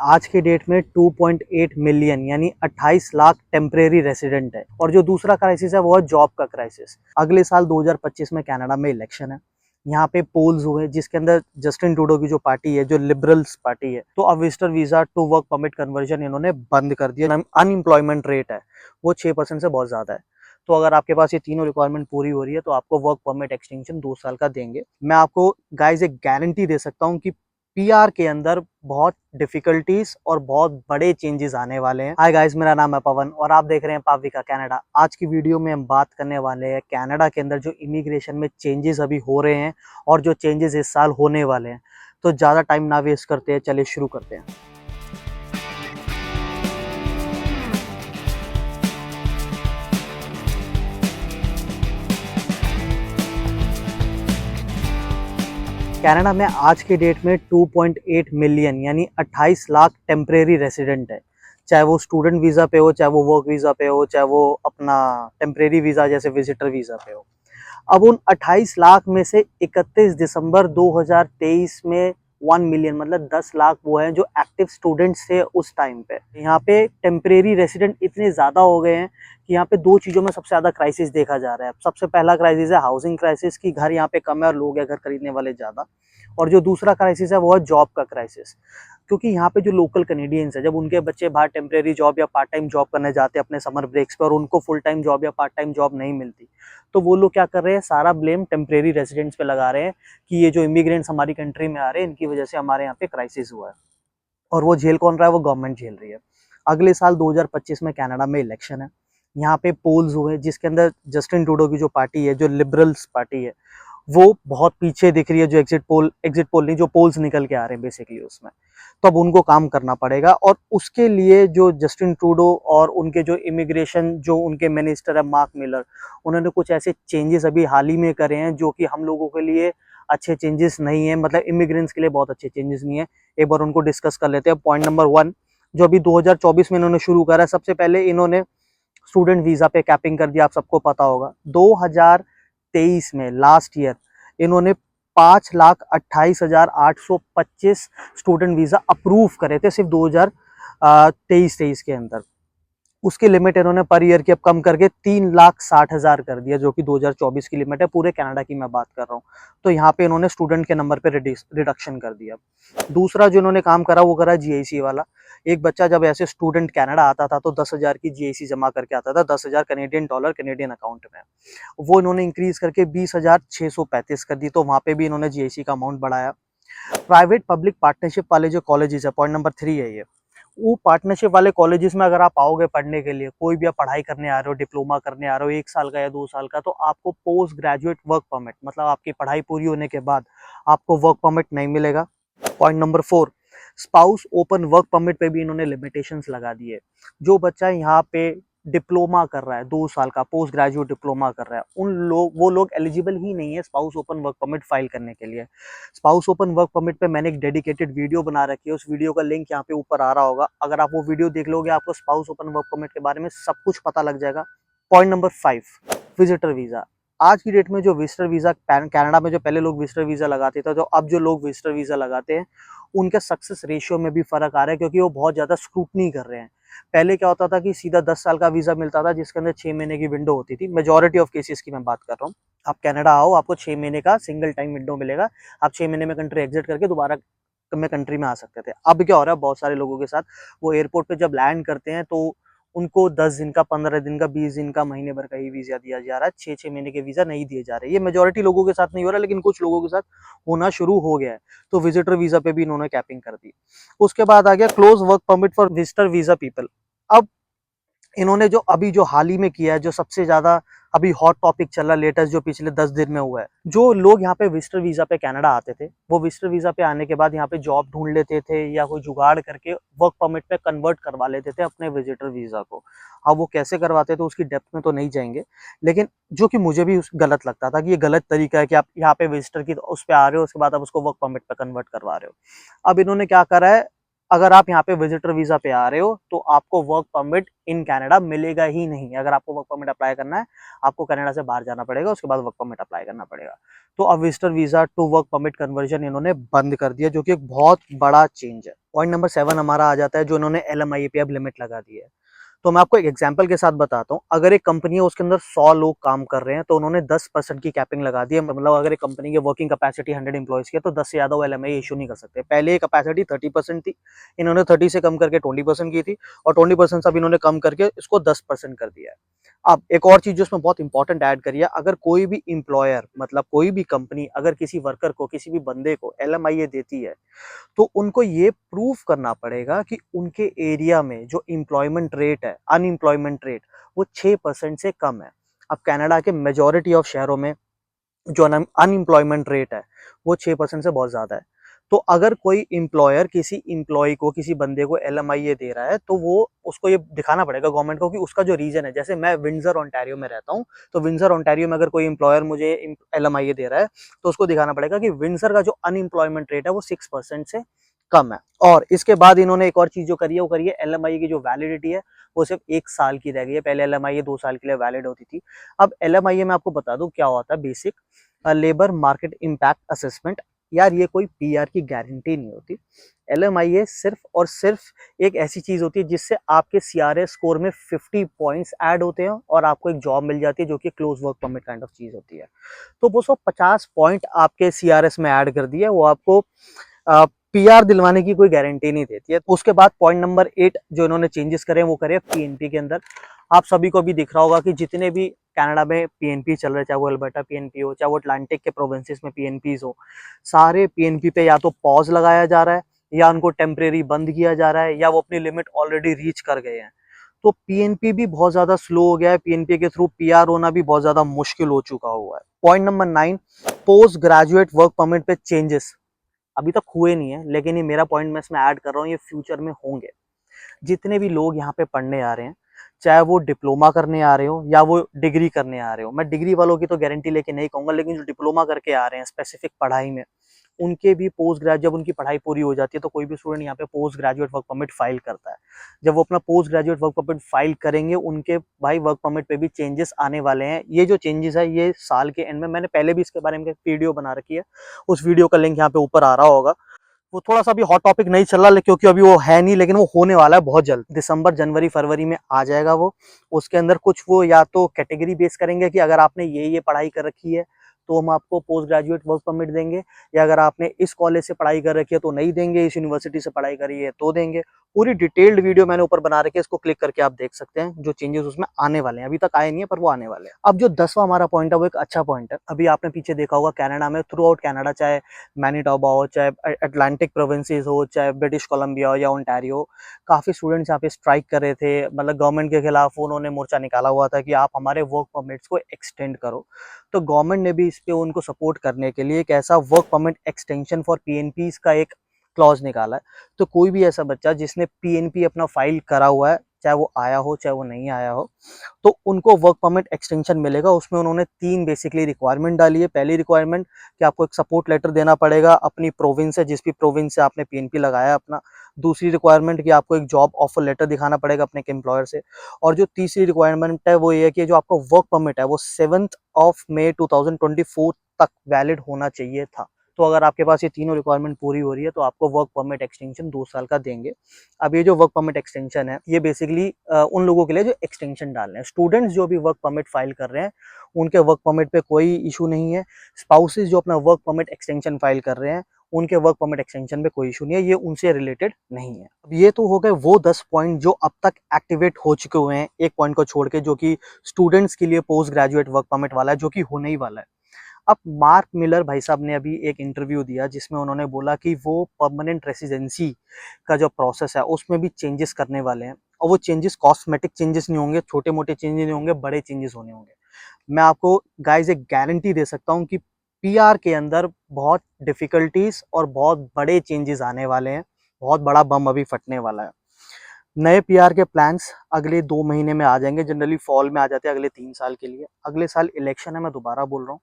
आज के डेट में 2.8 मिलियन यानी 28 लाख टेम्परेरी रेसिडेंट है। और जो दूसरा क्राइसिस है वो है जॉब का क्राइसिस। अगले साल 2025 में कनाडा में इलेक्शन है। यहाँ पे पोल्स हुए जिसके अंदर जस्टिन ट्रूडो की जो पार्टी है, जो लिबरल्स पार्टी है, तो अब visitor visa to work permit conversion इन्होंने बंद कर दिया। अनएम्प्लॉयमेंट रेट है वो 6% से बहुत ज्यादा है। तो अगर आपके पास ये तीनों रिक्वायरमेंट पूरी हो रही है तो आपको वर्क परमिट एक्सटेंशन 2 साल का देंगे। मैं आपको गाइस एक गारंटी दे सकता हूँ कि पीआर के अंदर बहुत डिफिकल्टीज और बहुत बड़े चेंजेस आने वाले हैं। हाय गाइस, मेरा नाम है पवन और आप देख रहे हैं पाविका कनाडा। आज की वीडियो में हम बात करने वाले हैं कनाडा के अंदर जो इमिग्रेशन में चेंजेस अभी हो रहे हैं और जो चेंजेस इस साल होने वाले हैं। तो ज़्यादा टाइम ना वेस्ट करते हैं, चलिए शुरू करते हैं। कनाडा में आज के डेट में 2.8 मिलियन यानी 28 लाख टेम्परेरी रेसिडेंट है। चाहे वो स्टूडेंट वीज़ा पे हो, चाहे वो वर्क वीज़ा पे हो, चाहे वो अपना टेम्परेरी वीज़ा जैसे विजिटर वीज़ा पे हो। अब उन 28 लाख में से 31 दिसंबर 2023 में 1 मिलियन मतलब 10 लाख वो हैं जो एक्टिव स्टूडेंट्स थे उस टाइम पे। यहाँ पे टेम्परेरी रेसिडेंट इतने ज़्यादा हो गए हैं कि यहाँ पे दो चीज़ों में सबसे ज़्यादा क्राइसिस देखा जा रहा है। सबसे पहला क्राइसिस है हाउसिंग क्राइसिस की, घर यहाँ पे कम है और लोग है घर खरीदने वाले ज़्यादा। और जो दूसरा क्राइसिस है वो है जॉब का क्राइसिस। क्योंकि यहाँ पे जो लोकल कैनेडियंस है, जब उनके बच्चे बाहर टेम्परेरी जॉब या पार्ट टाइम जॉब करने जाते हैं अपने समर ब्रेक्स पे और उनको फुल टाइम जॉब या पार्ट टाइम जॉब नहीं मिलती, तो वो लोग क्या कर रहे हैं, सारा ब्लेम टेम्परेरी रेजिडेंट्स पे लगा रहे हैं कि ये जो इमिग्रेंट्स हमारी कंट्री में आ रहे हैं इनकी वजह से हमारे यहाँ पे क्राइसिस हुआ है। और वो झेल कौन रहा है? वो गवर्नमेंट झेल रही है। अगले साल 2025 में कनाडा में इलेक्शन है। यहाँ पे पोल्स हुए जिसके अंदर जस्टिन ट्रूडो की जो पार्टी है, जो लिबरल्स पार्टी है, वो बहुत पीछे दिख रही है। जो एग्जिट पोल नहीं, जो पोल्स निकल के आ रहे हैं बेसिकली उसमें। तो अब उनको काम करना पड़ेगा और उसके लिए जो जस्टिन ट्रूडो और उनके जो इमिग्रेशन जो उनके मिनिस्टर है मार्क मिलर, उन्होंने कुछ ऐसे चेंजेस अभी हाल ही में करे हैं जो कि हम लोगों के लिए अच्छे चेंजेस नहीं है, मतलब इमिग्रेंट्स के लिए बहुत अच्छे चेंजेस नहीं है। एक बार उनको डिस्कस कर लेते हैं। पॉइंट नंबर 1 जो अभी 2024 में इन्होंने शुरू करा है, सबसे पहले इन्होंने स्टूडेंट वीजा पे कैपिंग कर दिया। आप सबको पता होगा 2023 में लास्ट ईयर इन्होंने 5,28,825 स्टूडेंट वीजा अप्रूव करे थे सिर्फ 2023 के अंदर। उसकी लिमिट इन्होंने पर ईयर की अब कम करके 3,60,000 कर दिया, जो कि 2024 की लिमिट है। पूरे कनाडा की मैं बात कर रहा हूँ। तो यहाँ पे इन्होंने स्टूडेंट के नंबर पे रिडक्शन कर दिया। दूसरा जो इन्होंने काम करा वो करा जीआईसी वाला। एक बच्चा जब ऐसे स्टूडेंट कनाडा आता था तो 10,000 की जीआईसी जमा करके आता था, 10,000 कनेडियन डॉलर कनेडियन अकाउंट में। वो इन्होंने इंक्रीज करके 20,635 कर दी, तो वहाँ पे भी इन्होंने जीआईसी का अमाउंट बढ़ाया। प्राइवेट पब्लिक पार्टनरशिप वाले जो कॉलेजेस है, पॉइंट नंबर 3 है ये, वो पार्टनरशिप वाले कॉलेजेस में अगर आप आओगे पढ़ने के लिए, कोई भी आप पढ़ाई करने आ रहे हो, डिप्लोमा करने आ रहे हो 1 साल का या 2 साल का, तो आपको पोस्ट ग्रेजुएट वर्क परमिट मतलब आपकी पढ़ाई पूरी होने के बाद आपको वर्क परमिट नहीं मिलेगा। Point number 4, spouse open work permit पे भी इन्होंने लिमिटेशंस लगा दी है। जो बच्चा यहाँ पे डिप्लोमा कर रहा है 2 साल का, पोस्ट ग्रेजुएट डिप्लोमा कर रहा है, वो लोग एलिजिबल ही नहीं है spouse open work permit file करने के लिए। स्पाउस ओपन वर्क परमिट पे मैंने एक डेडिकेटेड वीडियो बना रखी है, उस वीडियो का लिंक यहाँ पे ऊपर आ रहा होगा। अगर आप वो वीडियो देख लोगे आपको स्पाउस ओपन वर्क परमिट के बारे में सब कुछ पता लग जाएगा। Point number 5, visitor visa. आज की डेट में जो विजिटर वीजा कनाडा में, जो पहले लोग विजिटर वीजा लगाते थे, तो अब जो लोग विजिटर वीजा लगाते हैं उनके सक्सेस रेशियो में भी फर्क आ रहा है, क्योंकि वो बहुत ज्यादा स्क्रूटनी कर रहे हैं। पहले क्या होता था कि सीधा 10 साल का वीजा मिलता था जिसके अंदर 6 महीने की विंडो होती थी। मेजॉरिटी ऑफ केसेस की मैं बात कर रहा हूँ। आप कनाडा आओ, आपको 6 महीने का सिंगल टाइम विंडो मिलेगा। आप 6 महीने में कंट्री एग्जिट करके दोबारा में कंट्री में आ सकते थे। अब क्या हो रहा है बहुत सारे लोगों के साथ, वो एयरपोर्ट पे जब लैंड करते हैं तो उनको 10 दिन का, 15 दिन का, 20 दिन का, महीने भर का ही वीजा दिया जा रहा है। 6-6 महीने के वीजा नहीं दिए जा रहे। ये मेजॉरिटी लोगों के साथ नहीं हो रहा, लेकिन कुछ लोगों के साथ होना शुरू हो गया है। तो विजिटर वीजा पे भी इन्होंने कैपिंग कर दी। उसके बाद आ गया close work permit for visitor visa people. अब इन्होंने जो अभी जो हाल ही में किया है, जो सबसे ज्यादा अभी हॉट टॉपिक चल रहा है, लेटेस्ट जो पिछले 10 दिन में हुआ है, जो लोग यहाँ पे विजिटर वीजा पे कनाडा आते थे, वो विजिटर वीजा पे आने के बाद यहाँ पे जॉब ढूंढ लेते थे या कोई जुगाड़ करके वर्क परमिट पे कन्वर्ट करवा लेते थे अपने विजिटर वीजा को। अब वो कैसे करवाते थे उसकी डेप्थ में तो नहीं जाएंगे, लेकिन जो कि मुझे भी गलत लगता था कि ये गलत तरीका है कि आप यहाँ पे विजिटर की उस पे आ रहे हो, उसके बाद आप उसको वर्क परमिट पे कन्वर्ट करवा रहे हो। अब इन्होंने क्या करा है, अगर आप यहाँ पे विजिटर वीजा पे आ रहे हो तो आपको वर्क परमिट इन कनाडा मिलेगा ही नहीं। अगर आपको वर्क परमिट अप्लाई करना है, आपको कनाडा से बाहर जाना पड़ेगा, उसके बाद वर्क परमिट अप्लाई करना पड़ेगा। तो अब visitor visa to work permit conversion इन्होंने बंद कर दिया, जो कि एक बहुत बड़ा चेंज है। पॉइंट नंबर 7 हमारा आ जाता है, जो इन्होंने LMIA पे अब लिमिट लगा दी है। तो मैं आपको एक एग्जांपल के साथ बताता हूँ। अगर एक कंपनी है, उसके अंदर 100 लोग काम कर रहे हैं, तो उन्होंने 10% की कैपिंग लगा दी है। मतलब अगर एक कंपनी की वर्किंग कैपेसिटी 100 एम्प्लॉइज की है, तो 10 से ज्यादा वो LMIA इशू नहीं कर सकते। पहले ये कैपेसिटी 30% थी, इन्होंने 30 से कम करके 20% की थी, और 20% अब इन्होंने कम करके इसको 10% कर दिया है। अब एक और चीज जो इसमें बहुत इंपॉर्टेंट ऐड करी है, अगर कोई भी इंप्लॉयर, मतलब कोई भी कंपनी अगर किसी वर्कर को, किसी भी बंदे को LMIA देती है, तो उनको ये प्रूव करना पड़ेगा कि उनके एरिया में जो एम्प्लॉयमेंट रेट है, अनएम्प्लॉयमेंट रेट, वो 6% से कम है। अब कनाडा के मेजॉरिटी ऑफ शहरों में जो अनएम्प्लॉयमेंट रेट है वो 6% से बहुत ज्यादा है। तो अगर कोई एम्प्लॉयर किसी एम्प्लॉय को, किसी बंदे को LMIA दे रहा है, तो वो उसको ये दिखाना पड़ेगा गवर्नमेंट को कि उसका जो रीजन है, जैसे मैं विंडसर ओंटारियो में रहता हूँ, तो विंडसर ओंटारियो में अगर कोई एम्प्लॉयर मुझे LMIA दे रहा है, तो उसको दिखाना पड़ेगा कि विंडसर का जो अनएम्प्लॉयमेंट रेट है वो 6% से कम है। और इसके बाद इन्होंने एक और चीज जो करी है, वो करी है LMIA की जो वैलिडिटी है वो सिर्फ 1 साल की रह गई है। पहले LMIA 2 साल के लिए वैलिड होती थी। अब LMIA में आपको बता दूं क्या होता है, basic labour market impact assessment. यार ये कोई PR की गारंटी नहीं होती। LMIA सिर्फ और सिर्फ एक ऐसी चीज होती है जिससे आपके CRA स्कोर में 50 पॉइंट्स ऐड होते हैं और आपको एक जॉब मिल जाती है, जो कि close work permit kind of चीज होती है। तो वो 50 पॉइंट आपके CRS में ऐड कर दिया, वो आपको PR दिलवाने की कोई गारंटी नहीं देती है। उसके बाद पॉइंट नंबर 8 जो इन्होंने चेंजेस करे वो करे PNP के अंदर। आप सभी को भी दिख रहा होगा कि जितने भी कनाडा में PNP चल रहे, चाहे वो अल्बर्टा PNP हो, चाहे वो अटलांटिक के प्रोविंसेस में PNPs हो, सारे PNP पे या तो पॉज लगाया जा रहा है, या उनको टेम्परेरी बंद किया जा रहा है, या वो अपनी लिमिट ऑलरेडी रीच कर गए हैं। तो PNP भी बहुत ज्यादा स्लो हो गया है, PNP के थ्रू PR होना भी बहुत ज्यादा मुश्किल हो चुका हुआ है। Point number 9, post graduate work permit पे चेंजेस अभी तक हुए नहीं है, लेकिन ये मेरा पॉइंट मैं इसमें ऐड कर रहा हूँ, ये फ्यूचर में होंगे। जितने भी लोग यहाँ पे पढ़ने आ रहे हैं, चाहे वो डिप्लोमा करने आ रहे हो या वो डिग्री करने आ रहे हो, मैं डिग्री वालों की तो गारंटी लेके नहीं कहूंगा, लेकिन जो डिप्लोमा करके आ रहे हैं स्पेसिफिक पढ़ाई में, उनके भी पोस्ट ग्रेजुएट, जब उनकी पढ़ाई पूरी हो जाती है, तो कोई भी स्टूडेंट यहाँ पे post graduate work permit file करता है। जब वो अपना post graduate work permit file करेंगे, उनके भाई वर्क परमिट पे भी चेंजेस आने वाले हैं। ये जो चेंजेस है ये साल के एंड में, मैंने पहले भी इसके बारे में एक वीडियो बना रखी है, उस वीडियो का लिंक यहाँ पे ऊपर आ रहा होगा। वो थोड़ा सा अभी हॉट टॉपिक नहीं चल रहा, क्योंकि अभी वो है नहीं, लेकिन वो होने वाला है बहुत जल्द, दिसंबर जनवरी फरवरी में आ जाएगा वो। उसके अंदर कुछ वो या तो कैटेगरी बेस करेंगे कि अगर आपने ये पढ़ाई कर रखी है तो हम आपको पोस्ट ग्रेजुएट वर्क परमिट देंगे, या अगर आपने इस कॉलेज से पढ़ाई कर रखी है तो नहीं देंगे, इस यूनिवर्सिटी से पढ़ाई करी है तो देंगे। पूरी डिटेल्ड वीडियो मैंने ऊपर बना रखी है, इसको क्लिक करके आप देख सकते हैं जो चेंजेस उसमें आने वाले हैं। अभी तक आए नहीं है पर वो आने वाले हैं। अब जो 10वां हमारा पॉइंट है वो एक अच्छा पॉइंट है। अभी आपने पीछे देखा होगा कनाडा में, थ्रू आउट कनाडा, चाहे मैनीटोबा हो, चाहे अटलांटिक प्रोविंसेस हो, चाहे ब्रिटिश कोलंबिया हो या ओंटारियो, काफी स्टूडेंट्स यहाँ पे स्ट्राइक कर रहे थे। मतलब गवर्नमेंट के खिलाफ उन्होंने मोर्चा निकाला हुआ था कि आप हमारे वर्क परमिट्स को एक्सटेंड करो। तो गवर्नमेंट ने भी इस पे उनको सपोर्ट करने के लिए एक ऐसा work permit extension for PNPs का एक क्लॉज निकाला है। तो कोई भी ऐसा बच्चा जिसने PNP अपना फाइल करा हुआ है, चाहे वो आया हो चाहे वो नहीं आया हो, तो उनको वर्क परमिट एक्सटेंशन मिलेगा। उसमें उन्होंने 3 बेसिकली रिक्वायरमेंट डाली है। पहली रिक्वायरमेंट कि आपको एक सपोर्ट लेटर देना पड़ेगा अपनी प्रोविंस से, जिस भी प्रोविंस से आपने PNP लगाया अपना। दूसरी रिक्वायरमेंट कि आपको एक जॉब ऑफर लेटर दिखाना पड़ेगा अपने एम्प्लॉयर से। और जो तीसरी रिक्वायरमेंट है वो ये है कि जो आपका वर्क परमिट है वो 7 मई 2024 तक वैलिड होना चाहिए था। तो अगर आपके पास ये तीनों रिक्वायरमेंट पूरी हो रही है तो आपको वर्क परमिट एक्सटेंशन 2 साल का देंगे। अब ये जो वर्क परमिट एक्सटेंशन है ये बेसिकली उन लोगों के लिए जो एक्सटेंशन डाल रहे हैं। स्टूडेंट्स जो भी वर्क परमिट फाइल कर रहे हैं उनके वर्क परमिट पे कोई इशू नहीं है। स्पाउसेस जो अपना वर्क परमिट एक्सटेंशन फाइल कर रहे हैं उनके वर्क परमिट एक्सटेंशन पे कोई इशू नहीं है, ये उनसे रिलेटेड नहीं है। अब ये तो हो गए वो 10 पॉइंट जो अब तक एक्टिवेट हो चुके हुए हैं, एक पॉइंट को छोड़ के, जो कि स्टूडेंट्स के लिए पोस्ट ग्रेजुएट वर्क परमिट वाला है, जो कि होने ही वाला है। अब मार्क मिलर भाई साहब ने अभी एक इंटरव्यू दिया जिसमें उन्होंने बोला कि वो परमानेंट रेसिडेंसी का जो प्रोसेस है उसमें भी चेंजेस करने वाले हैं। और वो चेंजेस कॉस्मेटिक चेंजेस नहीं होंगे, छोटे मोटे चेंजेस नहीं होंगे, बड़े चेंजेस होने होंगे। मैं आपको गाइज एक गारंटी दे सकता हूँ कि PR के अंदर बहुत डिफिकल्टीज और बहुत बड़े चेंजेस आने वाले हैं। बहुत बड़ा बम अभी फटने वाला है। नए PR के प्लान्स अगले 2 महीने में आ जाएंगे। जनरली फॉल में आ जाते हैं अगले 3 साल के लिए। अगले साल इलेक्शन है, मैं दोबारा बोल रहा हूँ।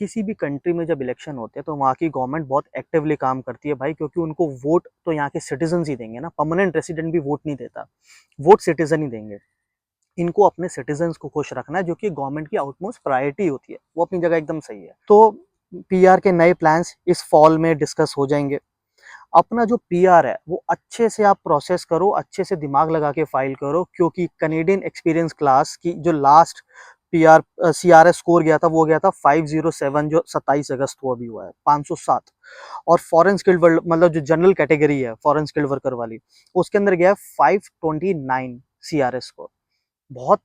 किसी भी कंट्री में जब इलेक्शन होते हैं तो वहाँ की गवर्नमेंट बहुत एक्टिवली काम करती है भाई, क्योंकि उनको वोट तो यहाँ के सिटीजन्स ही देंगे ना, परमानेंट रेसिडेंट भी वोट नहीं देता, वोट सिटीजन ही देंगे। इनको अपने सिटीजन्स को खुश रखना है, जो कि गवर्नमेंट की आउटमोस्ट प्रायोरिटी होती है, वो अपनी जगह एकदम सही है। तो पीआर के नए प्लान्स इस फॉल में डिस्कस हो जाएंगे। अपना जो पीआर है वो अच्छे से आप प्रोसेस करो, अच्छे से दिमाग लगा के फाइल करो, क्योंकि कनेडियन एक्सपीरियंस क्लास की जो लास्ट पीआर सीआरएस स्कोर गया था वो गया था 507, जो 27 अगस्त को अभी हुआ है 507। और फॉरेन स्किल्ड मतलब जो जनरल कैटेगरी है फॉरेन स्किल्ड वर्कर वाली, उसके अंदर गया है 529 सीआरएस स्कोर। बहुत,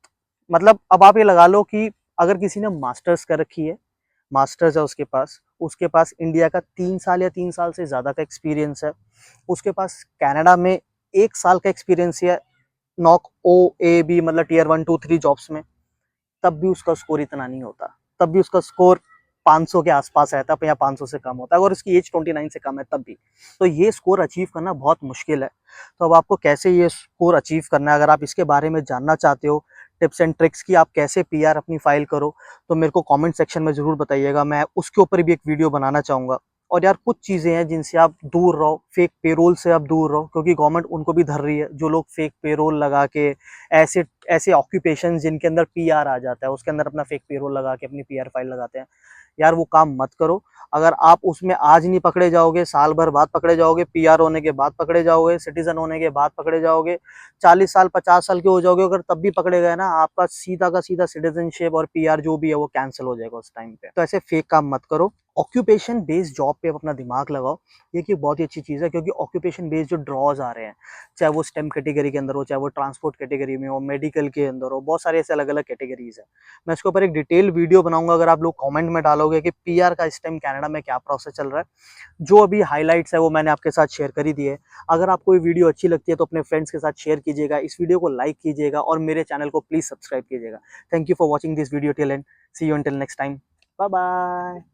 मतलब अब आप ये लगा लो कि अगर किसी ने मास्टर्स कर रखी है, मास्टर्स है उसके पास इंडिया का 3 साल या 3 साल से ज़्यादा का एक्सपीरियंस है, उसके पास कनाडा में 1 साल का एक्सपीरियंस है, नॉक ओ ए बी मतलब टीयर 1 2 3 जॉब्स में, तब भी उसका स्कोर इतना नहीं होता, तब भी उसका स्कोर 500 के आसपास रहता है या 500 से कम होता है, अगर उसकी एज 29 से कम है तब भी। तो ये स्कोर अचीव करना बहुत मुश्किल है। तो अब आपको कैसे ये स्कोर अचीव करना है, अगर आप इसके बारे में जानना चाहते हो, टिप्स एंड ट्रिक्स की आप कैसे पीआर अपनी फाइल करो, तो मेरे को कमेंट सेक्शन में ज़रूर बताइएगा, मैं उसके ऊपर भी एक वीडियो बनाना चाहूँगा। और यार कुछ चीज़ें हैं जिनसे आप दूर रहो, फेक पेरोल से आप दूर रहो, क्योंकि गवर्नमेंट उनको भी धर रही है, जो लोग फेक पेरोल लगा के ऐसे ऐसे ऑक्यूपेशन जिनके अंदर पीआर आ जाता है उसके अंदर अपना फेक पेरोल लगा के अपनी पीआर फाइल लगाते हैं, यार वो काम मत करो। अगर आप उसमें आज नहीं पकड़े जाओगे, साल भर बाद पकड़े जाओगे, पीआर होने के बाद पकड़े जाओगे, सिटीजन होने के बाद पकड़े जाओगे, 40 साल 50 साल के हो जाओगे, अगर तब भी पकड़े गए ना, आपका सीधा का सीधा सिटीजनशिप और पीआर जो भी है वो कैंसिल हो जाएगा उस टाइम पे। तो ऐसे फेक काम मत करो, ऑक्यूपेशन बेस्ड जॉब पे अपना दिमाग लगाओ। ये कि बहुत ही अच्छी चीज़ है, क्योंकि ऑक्यूपेशन बेस्ड जो ड्रॉज आ रहे हैं, चाहे वो स्टेम कैटेगरी के अंदर हो, चाहे वो ट्रांसपोर्ट कैटेगरी में हो, मेडिकल के अंदर हो, बहुत सारे ऐसे अलग अलग कैटेगरीज है। मैं इसके ऊपर एक डिटेल वीडियो बनाऊंगा, अगर आप लोग कमेंट में डालोगे कि पीआर का इस टाइम कनाडा में क्या प्रोसेस चल रहा है। जो अभी हाइलाइट्स है वो मैंने आपके साथ शेयर कर ही दिए। अगर आपको ये वीडियो अच्छी लगती है तो अपने फ्रेंड्स के साथ शेयर कीजिएगा, इस वीडियो को लाइक कीजिएगा और मेरे चैनल को प्लीज सब्सक्राइब कीजिएगा। Thank you for watching this video till end see you until next time, bye bye.